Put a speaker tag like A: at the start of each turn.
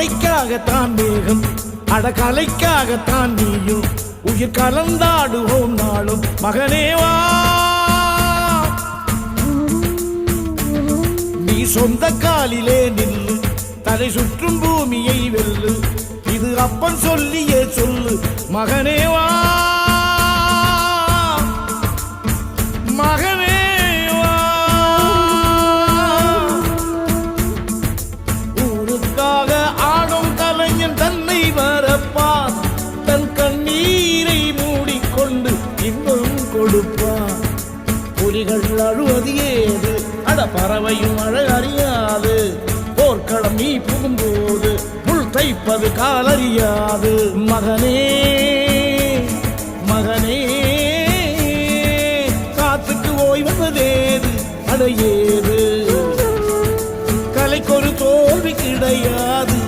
A: மழைக்காகத்தான் மேகம், அடகலைக்காகத்தான் நீயும். உயிர் கலந்தாடுவோம் நாளும் மகனேவா. நீ சொந்த காலிலே நில்லு, தலை சுற்றும் பூமியை வெல்லு. இது அப்பன் சொல்லியே சொல்லு மகனேவா. மகனேவா, ஊருக்காக ஆடும் கலைஞன் தன்னை வரப்பான். தன் கண்ணீரை மூடிக்கொண்டு இன்பம் கொடுப்பான். புலிகள் அழுவது ஏது, அட பறவையும் அழ அறியாது. போர்க்களம் நீ புகும்போது முள் தைப்பது காலறியாது. மகனே மகனே, காத்துக்கு ஓய்வதேது, அடையே